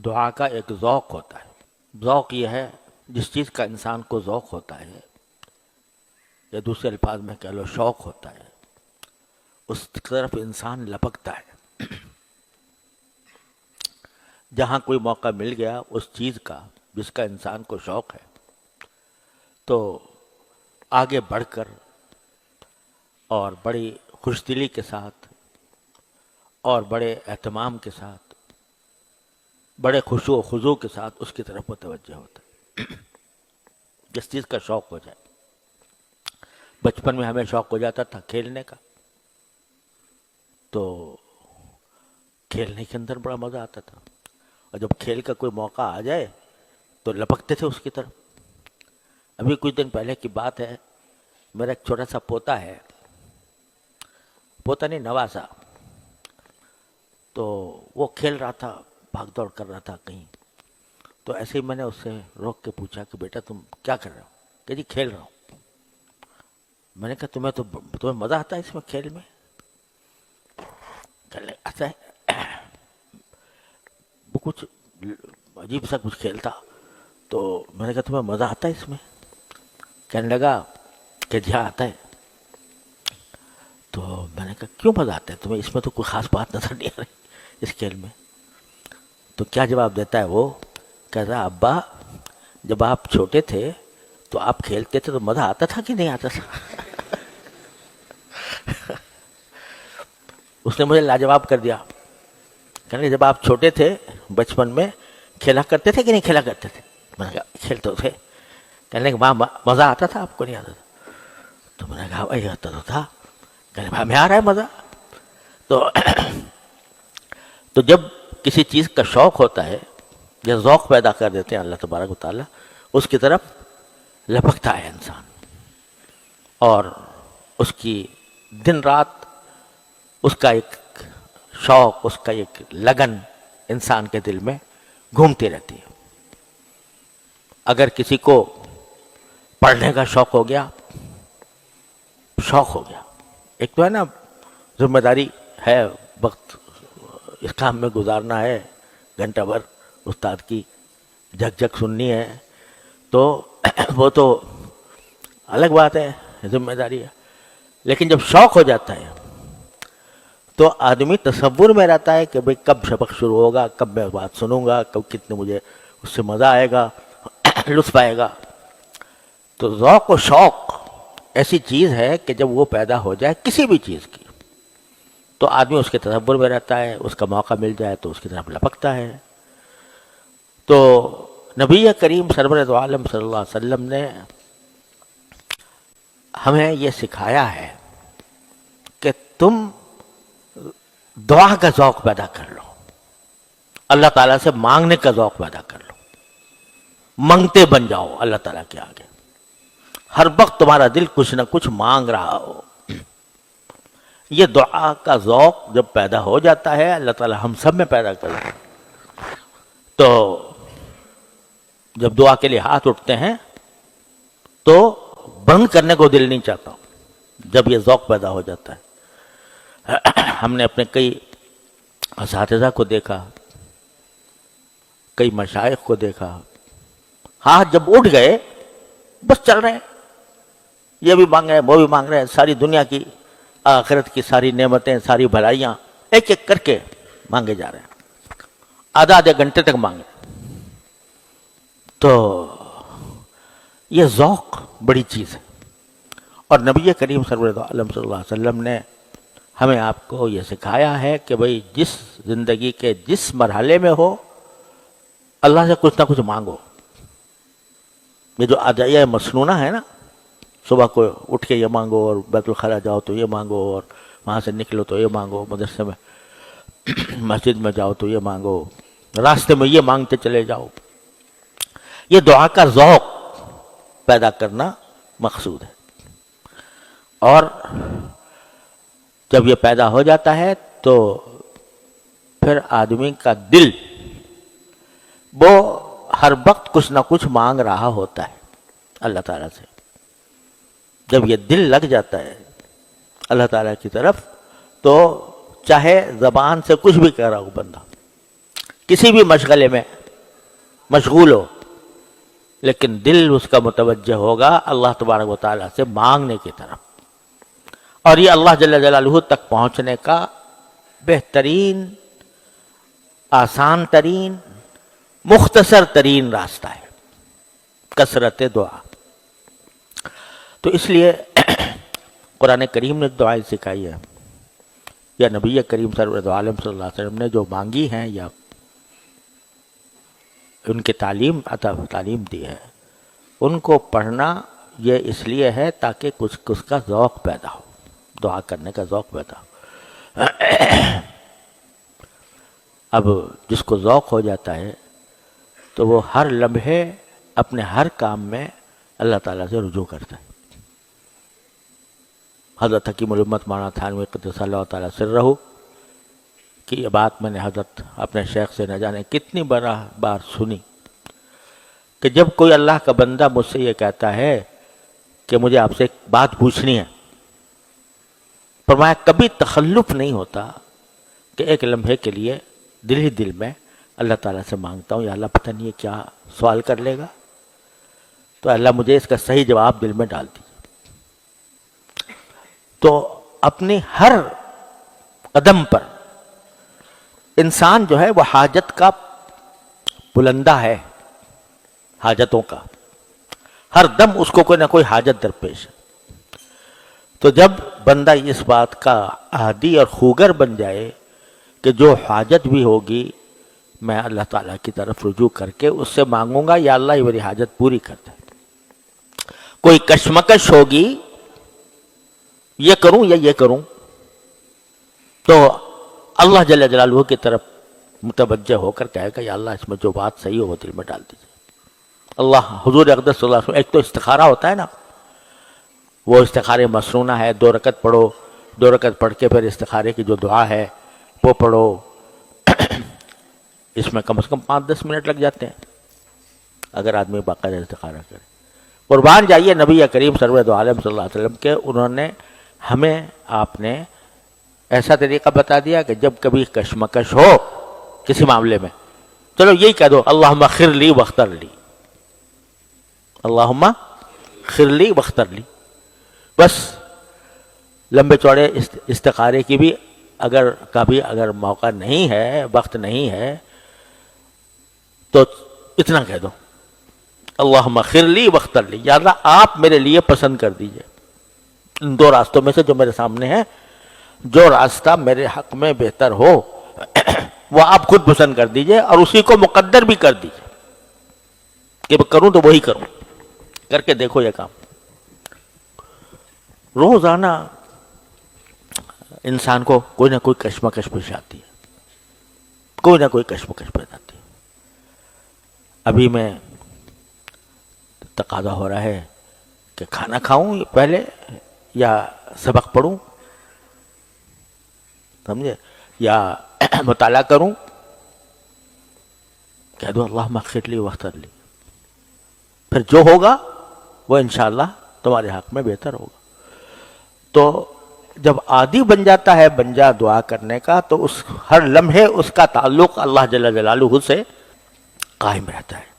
دعا کا ایک ذوق ہوتا ہے. ذوق یہ ہے جس چیز کا انسان کو ذوق ہوتا ہے یا دوسرے الفاظ میں کہہ لو شوق ہوتا ہے اس طرف انسان لپکتا ہے. جہاں کوئی موقع مل گیا اس چیز کا جس کا انسان کو شوق ہے تو آگے بڑھ کر اور بڑی خوش دلی کے ساتھ اور بڑے اہتمام کے ساتھ بڑے خشوع و خضوع کے ساتھ اس کی طرف متوجہ ہوتا ہے جس چیز کا شوق ہو جائے. بچپن میں ہمیں شوق ہو جاتا تھا کھیلنے کا تو کھیلنے کے اندر بڑا مزہ آتا تھا اور جب کھیل کا کوئی موقع آ جائے تو لپکتے تھے اس کی طرف. ابھی کچھ دن پہلے کی بات ہے, میرا ایک چھوٹا سا پوتا ہے, پوتا نہیں نواسا, تو وہ کھیل رہا تھا بھاگ دوڑ کر رہا تھا کہیں, تو ایسے ہی میں نے اس سے روک کے پوچھا کہ بیٹا تم کیا کر رہے ہو؟ کہ جی کھیل رہا ہوں. میں نے کہا تمہیں مزہ آتا ہے اس میں کھیل میں؟ کہنے لگا ایسا ہے, وہ کچھ عجیب سا کچھ کھیلتا. تو میں نے کہا تمہیں مزہ آتا ہے اس میں؟ کہنے لگا کہ جی آتا ہے. تو میں نے کہا کیوں مزہ آتا ہے تمہیں؟ اس میں تو کوئی خاص بات نظر نہیں آ رہی اس کھیل میں. تو کیا جواب دیتا ہے وہ؟ کہتا ہے ابا جب آپ چھوٹے تھے تو آپ کھیلتے تھے تو مزہ آتا تھا کہ نہیں آتا تھا؟ اس نے مجھے لاجواب کر دیا. کہنے جب آپ چھوٹے تھے بچپن میں کھیلا کرتے تھے کہ نہیں کھیلا کرتے تھے؟ میں نے کہا کھیلتے تھے. کہنے کہ وہاں مزہ آتا تھا آپ کو نہیں آتا تھا؟ تو میں نے کہا وہی آتا تو تھا. کہنے بھائی ہمیں آ رہا ہے مزہ. تو جب کسی چیز کا شوق ہوتا ہے یا ذوق پیدا کر دیتے ہیں اللہ تبارک و تعالیٰ, اس کی طرف لپکتا ہے انسان اور اس کی دن رات اس کا ایک شوق, اس کا ایک لگن انسان کے دل میں گھومتی رہتی ہے. اگر کسی کو پڑھنے کا شوق ہو گیا, ایک تو ہے نا ذمہ داری ہے, وقت اس کام میں گزارنا ہے, گھنٹہ بھر استاد کی جھک جھک سننی ہے, تو وہ تو الگ بات ہے, ذمہ داری ہے. لیکن جب شوق ہو جاتا ہے تو آدمی تصور میں رہتا ہے کہ بھئی کب سبق شروع ہوگا, کب میں بات سنوں گا, کب کتنے مجھے اس سے مزہ آئے گا, لطف آئے گا. تو ذوق و شوق ایسی چیز ہے کہ جب وہ پیدا ہو جائے کسی بھی چیز کی تو آدمی اس کے تصور میں رہتا ہے, اس کا موقع مل جائے تو اس کی طرف لپکتا ہے. تو نبی کریم سرور دو عالم صلی اللہ علیہ وسلم نے ہمیں یہ سکھایا ہے کہ تم دعا کا ذوق پیدا کر لو, اللہ تعالیٰ سے مانگنے کا ذوق پیدا کر لو, مانگتے بن جاؤ اللہ تعالیٰ کے آگے. ہر وقت تمہارا دل کچھ نہ کچھ مانگ رہا ہو. یہ دعا کا ذوق جب پیدا ہو جاتا ہے, اللہ تعالیٰ ہم سب میں پیدا کر لے, تو جب دعا کے لیے ہاتھ اٹھتے ہیں تو بند کرنے کو دل نہیں چاہتا جب یہ ذوق پیدا ہو جاتا ہے. ہم نے اپنے کئی اساتذہ کو دیکھا, کئی مشائخ کو دیکھا, ہاتھ جب اٹھ گئے بس چل رہے ہیں, یہ بھی مانگ رہے ہیں وہ بھی مانگ رہے ہیں, ساری دنیا کی آخرت کی ساری نعمتیں ساری بھلائیاں ایک ایک کر کے مانگے جا رہے ہیں, آدھے گھنٹے تک مانگے. تو یہ ذوق بڑی چیز ہے. اور نبی کریم سرور عالم صلی اللہ علیہ وسلم نے ہمیں آپ کو یہ سکھایا ہے کہ بھئی جس زندگی کے جس مرحلے میں ہو اللہ سے کچھ نہ کچھ مانگو. یہ جو ادعیہ مسنونہ ہے نا, صبح کو اٹھ کے یہ مانگو اور بیت الخلا جاؤ تو یہ مانگو اور وہاں سے نکلو تو یہ مانگو, مدرسے میں مسجد میں جاؤ تو یہ مانگو, راستے میں یہ مانگتے چلے جاؤ, یہ دعا کا ذوق پیدا کرنا مقصود ہے. اور جب یہ پیدا ہو جاتا ہے تو پھر آدمی کا دل وہ ہر وقت کچھ نہ کچھ مانگ رہا ہوتا ہے اللہ تعالیٰ سے. جب یہ دل لگ جاتا ہے اللہ تعالیٰ کی طرف تو چاہے زبان سے کچھ بھی کہہ رہا ہو بندہ, کسی بھی مشغلے میں مشغول ہو، لیکن دل اس کا متوجہ ہوگا اللہ تبارک و تعالیٰ سے مانگنے کی طرف. اور یہ اللہ جل جلالہ تک پہنچنے کا بہترین، آسان ترین، مختصر ترین راستہ ہے، کثرت دعا. تو اس لیے قرآن کریم نے دعائیں سکھائی ہے، یا نبی کریم سرور عالم صلی اللہ علیہ وسلم نے جو مانگی ہیں یا ان کی تعلیم دی ہے، ان کو پڑھنا یہ اس لیے ہے تاکہ کچھ اس کا ذوق پیدا ہو، دعا کرنے کا ذوق پیدا ہو. اب جس کو ذوق ہو جاتا ہے تو وہ ہر لمحے اپنے ہر کام میں اللہ تعالیٰ سے رجوع کرتا ہے. حضرت حکیم الامت مولانا تھانوی قدس اللہ تعالیٰ سرہ کہ یہ بات میں نے حضرت اپنے شیخ سے نہ جانے کتنی بار سنی کہ جب کوئی اللہ کا بندہ مجھ سے یہ کہتا ہے کہ مجھے آپ سے ایک بات پوچھنی ہے، فرمایا کبھی تخلف نہیں ہوتا کہ ایک لمحے کے لیے دل ہی دل میں اللہ تعالیٰ سے مانگتا ہوں، یا اللہ پتہ نہیں یہ کیا سوال کر لے گا، تو اللہ مجھے اس کا صحیح جواب دل میں ڈال دیجیے. تو اپنی ہر قدم پر انسان جو ہے وہ حاجت کا بلندہ ہے، حاجتوں کا ہر دم اس کو کوئی نہ کوئی حاجت درپیش ہے. تو جب بندہ اس بات کا عادی اور خوگر بن جائے کہ جو حاجت بھی ہوگی میں اللہ تعالیٰ کی طرف رجوع کر کے اس سے مانگوں گا، یا اللہ یہ میری حاجت پوری کر دے. کوئی کشمکش ہوگی یہ کروں یا یہ کروں، تو اللہ جل جلالہ کی طرف متوجہ ہو کر کہے گا یا اللہ اس میں جو بات صحیح ہو وہ دل میں ڈال دیجیے. اللہ حضور اقدس صلی اللہ علیہ وسلم، ایک تو استخارہ ہوتا ہے نا، وہ استخارے مسنونہ ہے، 2 رکعت پڑھو، 2 رکعت پڑھ کے پھر استخارے کی جو دعا ہے وہ پڑھو. اس میں کم از کم 5-10 منٹ لگ جاتے ہیں اگر آدمی باقاعدہ استخارہ کرے. قربان جائیے نبی کریم سرور عالم صلی اللہ علیہ وسلم کے، انہوں نے ہمیں آپ نے ایسا طریقہ بتا دیا کہ جب کبھی کشمکش ہو کسی معاملے میں، چلو یہی کہہ دو اللہم اغفر لی واختر لی، اللہم اغفر لی واختر لی. بس لمبے چوڑے استخارے کی بھی اگر کبھی موقع نہیں ہے، وقت نہیں ہے، تو اتنا کہہ دو اللہم اغفر لی واختر لی، یا اللہ آپ میرے لیے پسند کر دیجئے ان 2 راستوں میں سے جو میرے سامنے ہیں، جو راستہ میرے حق میں بہتر ہو وہ آپ خود پسند کر دیجئے، اور اسی کو مقدر بھی کر دیجئے کہ میں کروں تو وہی کروں. کر کے دیکھو یہ کام. روزانہ انسان کو کوئی نہ کوئی کشمکش پیش آتی ہے، کوئی نہ کوئی کشمکش پیدا آتی ہے. ابھی میں تقاضا ہو رہا ہے کہ کھانا کھاؤں پہلے یا سبق پڑھوں، سمجھے، یا مطالعہ کروں. کہہ دو اللہم اغفر لی واختر لی، پھر جو ہوگا وہ انشاءاللہ تمہارے حق میں بہتر ہوگا. تو جب عادی بن جاتا ہے بنجا دعا کرنے کا، تو اس ہر لمحے اس کا تعلق اللہ جل جلالہ سے قائم رہتا ہے.